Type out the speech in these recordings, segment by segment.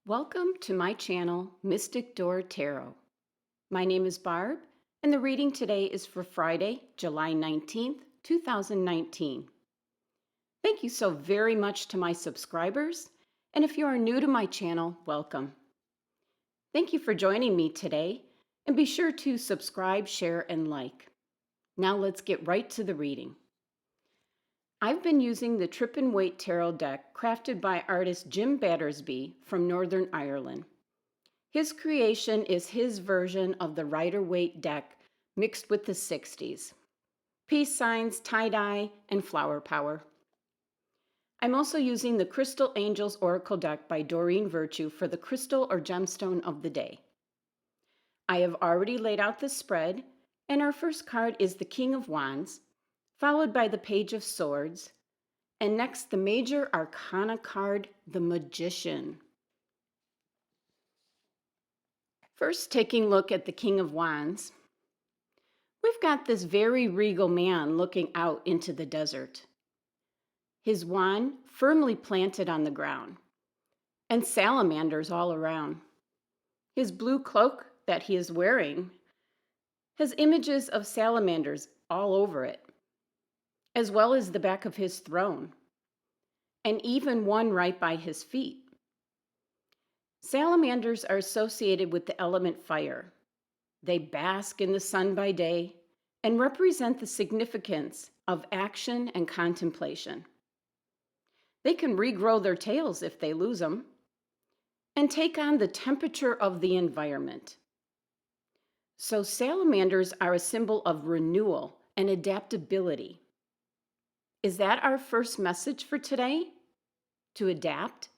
Welcome to my channel, Mystic Door Tarot. My name is Barb, and the reading today is for Friday, July 19th, 2019. Thank you so very much to my subscribers, and if you are new to my channel, welcome. Thank you for joining me today, and be sure to subscribe, share, and like. Now let's get right to the reading. I've been using the Trip and Wait Tarot deck crafted by artist Jim Battersby from Northern Ireland. His creation is his version of the Rider-Waite deck mixed with the 60s. Peace signs, tie-dye, and flower power. I'm also using the Crystal Angels Oracle deck by Doreen Virtue for the crystal or gemstone of the day. I have already laid out the spread, and our first card is the King of Wands, followed by the Page of Swords, and next the Major Arcana card, the Magician. First, taking a look at the King of Wands, we've got this very regal man looking out into the desert. His wand firmly planted on the ground, and salamanders all around. His blue cloak that he is wearing has images of salamanders all over it, as well as the back of his throne, and even one right by his feet. Salamanders are associated with the element fire. They bask in the sun by day and represent the significance of action and contemplation. They can regrow their tails if they lose them, and take on the temperature of the environment. So salamanders are a symbol of renewal and adaptability. Is that our first message for today? To adapt?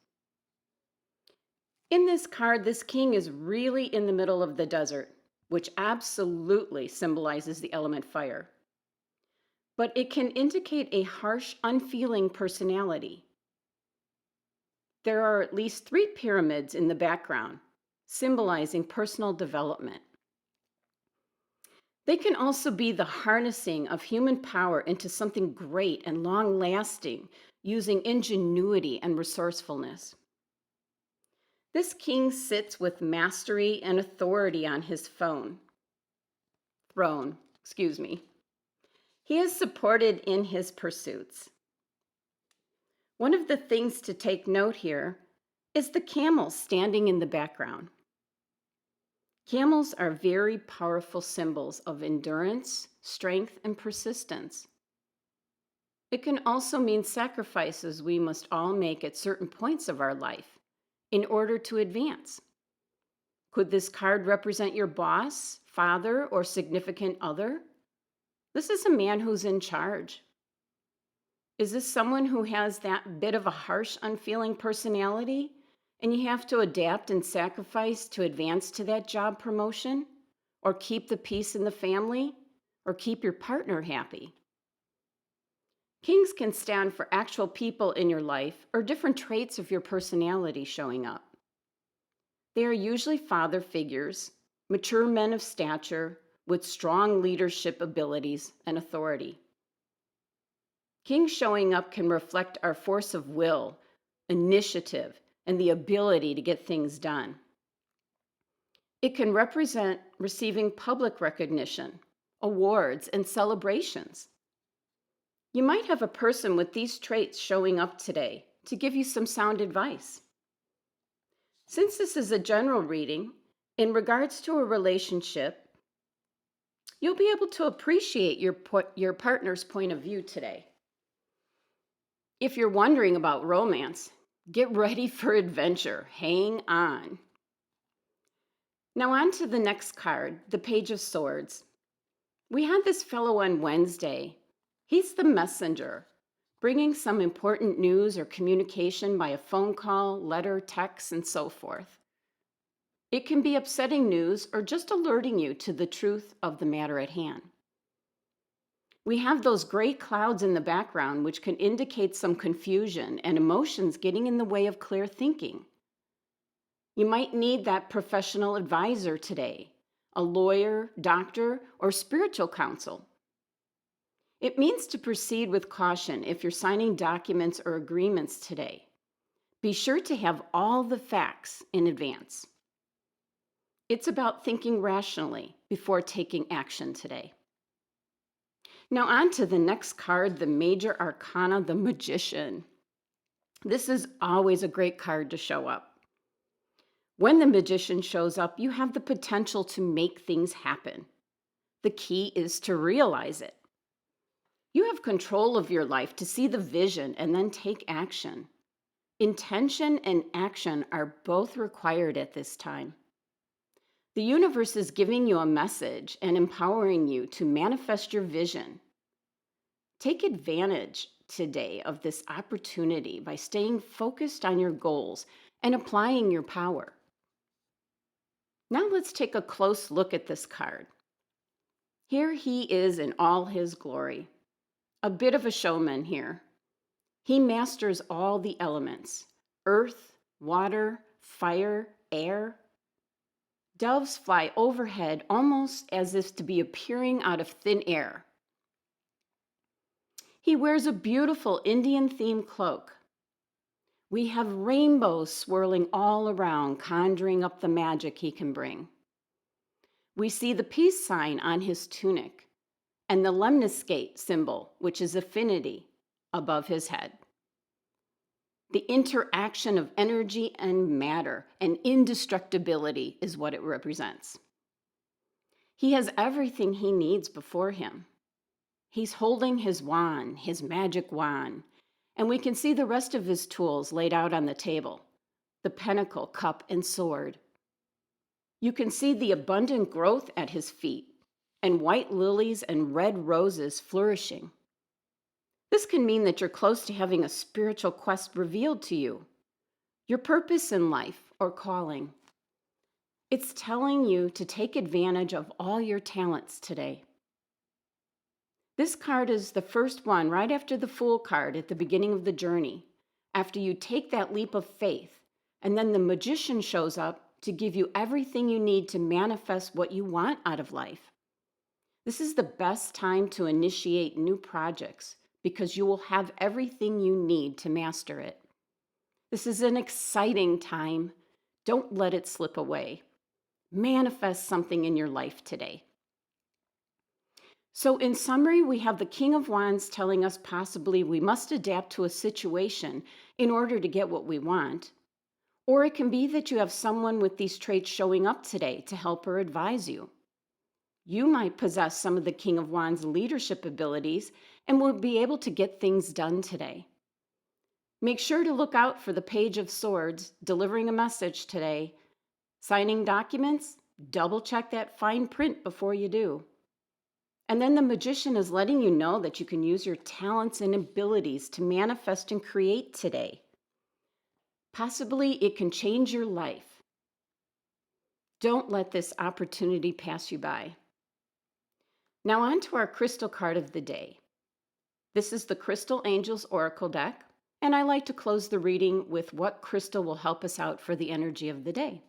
In this card, this king is really in the middle of the desert, which absolutely symbolizes the element fire. But it can indicate a harsh, unfeeling personality. There are at least 3 pyramids in the background, symbolizing personal development. They can also be the harnessing of human power into something great and long-lasting, using ingenuity and resourcefulness. This king sits with mastery and authority on his throne. He is supported in his pursuits. One of the things to take note here is the camel standing in the background. Camels are very powerful symbols of endurance, strength, and persistence. It can also mean sacrifices we must all make at certain points of our life in order to advance. Could this card represent your boss, father, or significant other? This is a man who's in charge. Is this someone who has that bit of a harsh, unfeeling personality, and you have to adapt and sacrifice to advance to that job promotion, or keep the peace in the family, or keep your partner happy? Kings can stand for actual people in your life or different traits of your personality showing up. They are usually father figures, mature men of stature with strong leadership abilities and authority. Kings showing up can reflect our force of will, initiative, and the ability to get things done. It can represent receiving public recognition, awards, and celebrations. You might have a person with these traits showing up today to give you some sound advice. Since this is a general reading, in regards to a relationship, you'll be able to appreciate your partner's point of view today. If you're wondering about romance, get ready for adventure. Hang on. Now on to the next card, the Page of Swords. We had this fellow on Wednesday. He's the messenger, bringing some important news or communication by a phone call, letter, text, and so forth. It can be upsetting news or just alerting you to the truth of the matter at hand. We have those gray clouds in the background, which can indicate some confusion and emotions getting in the way of clear thinking. You might need that professional advisor today, a lawyer, doctor, or spiritual counsel. It means to proceed with caution if you're signing documents or agreements today. Be sure to have all the facts in advance. It's about thinking rationally before taking action today. Now, on to the next card, the Major Arcana, the Magician. This is always a great card to show up. When the Magician shows up, you have the potential to make things happen. The key is to realize it. You have control of your life to see the vision and then take action. Intention and action are both required at this time. The universe is giving you a message and empowering you to manifest your vision. Take advantage today of this opportunity by staying focused on your goals and applying your power. Now let's take a close look at this card. Here he is in all his glory. A bit of a showman here. He masters all the elements: earth, water, fire, air. Doves fly overhead almost as if to be appearing out of thin air. He wears a beautiful Indian-themed cloak. We have rainbows swirling all around, conjuring up the magic he can bring. We see the peace sign on his tunic and the lemniscate symbol, which is affinity, above his head. The interaction of energy and matter and indestructibility is what it represents. He has everything he needs before him. He's holding his wand, his magic wand, and we can see the rest of his tools laid out on the table: the pentacle, cup, and sword. You can see the abundant growth at his feet and white lilies and red roses flourishing. This can mean that you're close to having a spiritual quest revealed to you, your purpose in life or calling. It's telling you to take advantage of all your talents today. This card is the first one right after the Fool card at the beginning of the journey, after you take that leap of faith, and then the Magician shows up to give you everything you need to manifest what you want out of life. This is the best time to initiate new projects because you will have everything you need to master it. This is an exciting time. Don't let it slip away. Manifest something in your life today. So in summary, we have the King of Wands telling us possibly we must adapt to a situation in order to get what we want. Or it can be that you have someone with these traits showing up today to help or advise you. You might possess some of the King of Wands leadership abilities and will be able to get things done today. Make sure to look out for the Page of Swords delivering a message today. Signing documents, double check that fine print before you do. And then the Magician is letting you know that you can use your talents and abilities to manifest and create today. Possibly it can change your life. Don't let this opportunity pass you by. Now on to our crystal card of the day. This is the Crystal Angels Oracle deck, and I like to close the reading with what crystal will help us out for the energy of the day.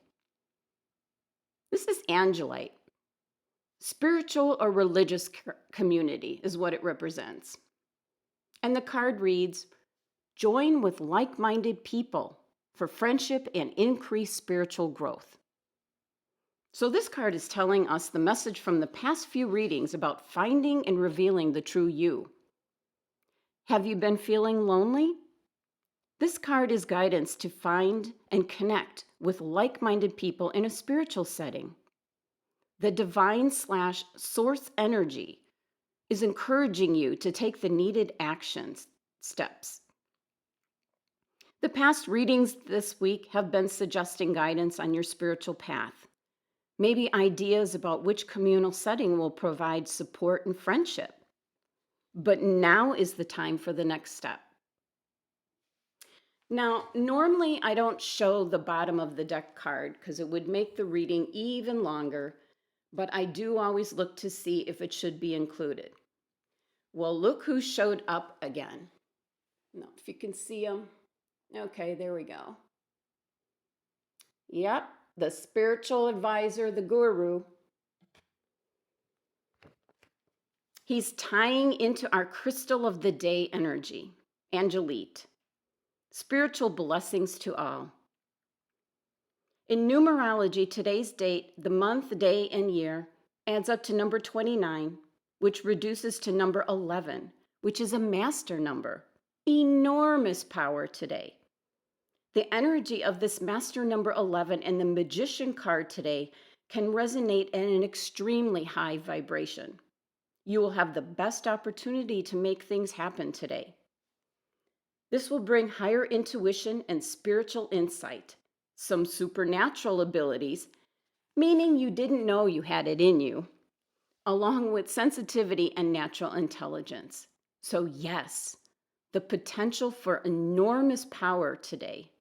This is Angelite. Spiritual or religious community is what it represents. And the card reads, join with like-minded people for friendship and increased spiritual growth. So this card is telling us the message from the past few readings about finding and revealing the true you. Have you been feeling lonely? This card is guidance to find and connect with like-minded people in a spiritual setting. The divine/source energy is encouraging you to take the needed steps. The past readings this week have been suggesting guidance on your spiritual path. Maybe ideas about which communal setting will provide support and friendship. But now is the time for the next step. Now, normally I don't show the bottom of the deck card because it would make the reading even longer, but I do always look to see if it should be included. Well, look who showed up again. No, if you can see him. Okay, there we go. Yep, the spiritual advisor, the guru. He's tying into our crystal of the day energy, Angelite. Spiritual blessings to all. In numerology, today's date, the month, day, and year adds up to number 29, which reduces to number 11, which is a master number. Enormous power today. The energy of this master number 11 and the magician card today can resonate at an extremely high vibration. You will have the best opportunity to make things happen today. This will bring higher intuition and spiritual insight, some supernatural abilities, meaning you didn't know you had it in you, along with sensitivity and natural intelligence. So yes, the potential for enormous power today.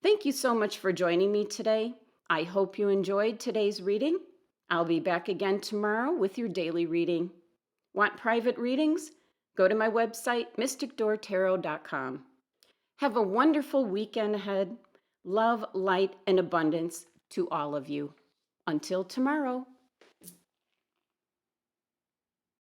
Thank you so much for joining me today. I hope you enjoyed today's reading. I'll be back again tomorrow with your daily reading. Want private readings? Go to my website, mysticdoortarot.com. Have a wonderful weekend ahead. Love, light, and abundance to all of you. Until tomorrow.